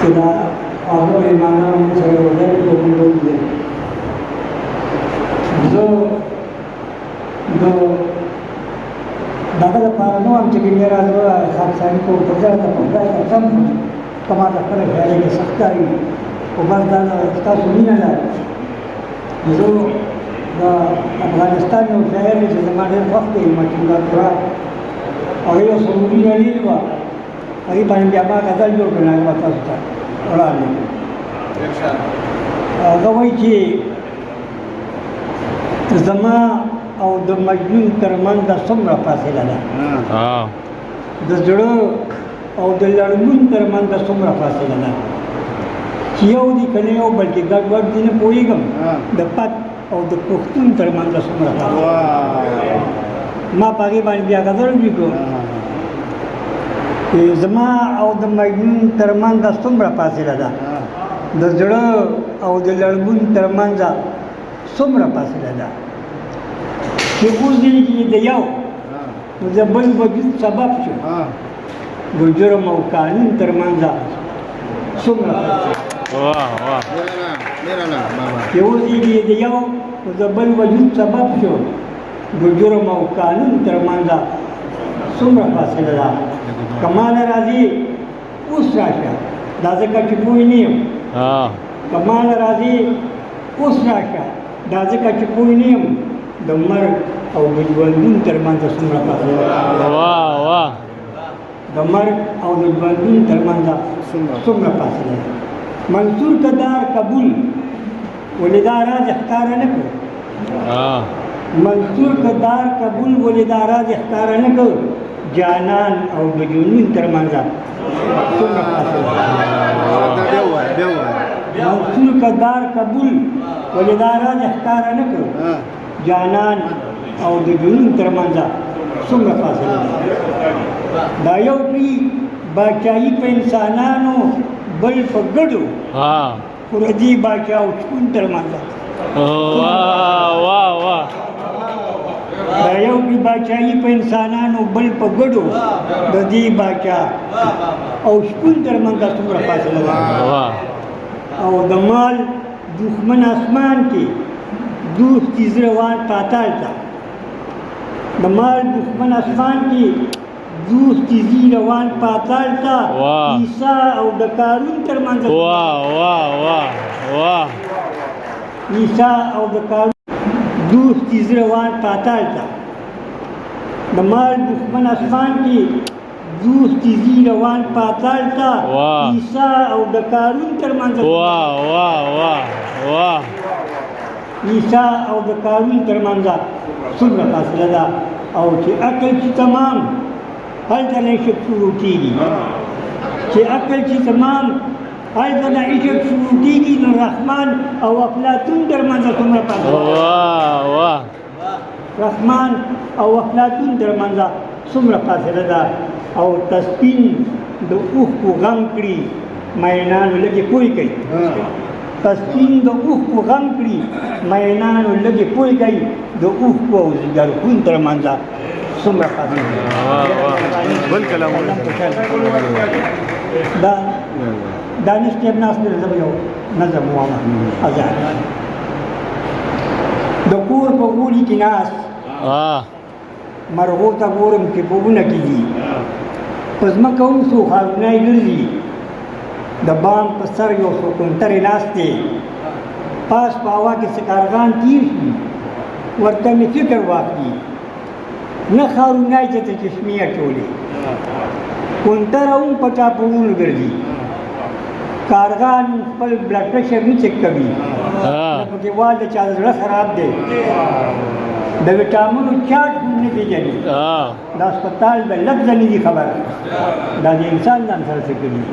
چې دا هغه ایمانان سره وځي په کوم دي زه دغه لپاره نو هم چې ګینه راځو خاصاني کو په ځای ته په ځای قسم کما د خپل خیالي کې سختای او بس دا تاسو مینه ده زه د افغانستان یو شاعر چې زما ډېر خوښ دی مټینګا پورا او یو سموري ویل و هغه باندې بیا ما غزل جوړ کړل هغه تاسو ته وړاندې هغه وایي چې زما او د مجنون ترمنځ څومره فاصله ده د زړه او د لړمون ترمنځ څومره فاصله ده چې یو دي که نه یو بلکې ګډ وډ دي نه پوهېږم د پت او د پښتون ترمنځ څومره فاصله ما په هغې باندې بیا غزل ولیکو زما او د مجنون ترمنځ څومره فاصله ده د زړه او د لړمون ترمنځ څومره فاصله ده چې اوس دی چې د یو نو د بل وجود سبب شو د جرم او قانون ترمنځ څومره چې اوس دی د یو نو د بل وجود سبب شو د جرم او قانون ترمنځ څومره فاصله ده که ماله راځي اوس راشه دا ځکه چې پوه نه یم که ماله راځي اوس راشه دا ځکه چې پوه نه یم د مرګ او د ژوندون ترمنځ څومره فاصله ده د مرګ او د ژوندون ترمنځ څومره فاصله ده منصور کدار قبول ولې دا راز ښکاره نه کړ منصور کدار قبول ولې دا راز ښکاره نه کړ جانان او د جنون ترمنځ څومره فاصله ده منصور کدار قبول ولې دا راز ښکاره نه کړ جانان او د جنون ترمنځ څومره فاصله ده دا یو پی باچایي په انسانانو بل په ګډو پردي باچا او شپون ترمنځ دا یو پی باچایي په انسانانو بل په ګډو د دې باچا او شپون ترمنځ څومره فاصله ده او د مال دښمن اسمان کې دوست روان پاتال تا د مال دښمن اسمان کې دوست روان پاتال تا عیسی او د قارون ترمنځ عیسی او د قارون دوست روان پاتال تا د مال دښمن اسمان کې دوست روان پاتال تا عیسی او د قارون ترمنځ عیسی او د قارون ترمنځ څومره فاصله ده او چې عقل چې تمام هلته نه عشق شروع کېږي چې عقل چې تمام هلته نه عشق شروع کېږي نو رحمان او افلاطون ترمنځ څومره فاصله ده رحمان او افلاطون ترمنځ څومره فاصله ده او تسپین د اوښکو غم کړي مینانو لږې پوه کوي تسپین د اوښکو غم کړي مینانو لږې پوه کوي د اوښکو او زرغون ترمنځ څومره فاصله بل کلامونه دا دانش صاحب ناست دی زه به یو نظم ووایم ازاد د کور په غولي کې ناست مرغو ته ګورم چې په ونه کې دي په ځمکه هم څو خارونه یې ګرځي د بام په سر یو څو کنترې ناست دی پاس په هوا کې څه کارغان تیر شي ورته مې فکر واخلي نه خارونه یې ته چشمې اچولې کنتره هم په ټاپوونو ګرځي کارغان خپل بلډ پریشر نه چک کوي په کې وال د چا زړه خراب دی د وټامینو چارټ نه پیژني د هسپتال د لږ ځنې دي خبر دا د انسان ځان سره څه کوي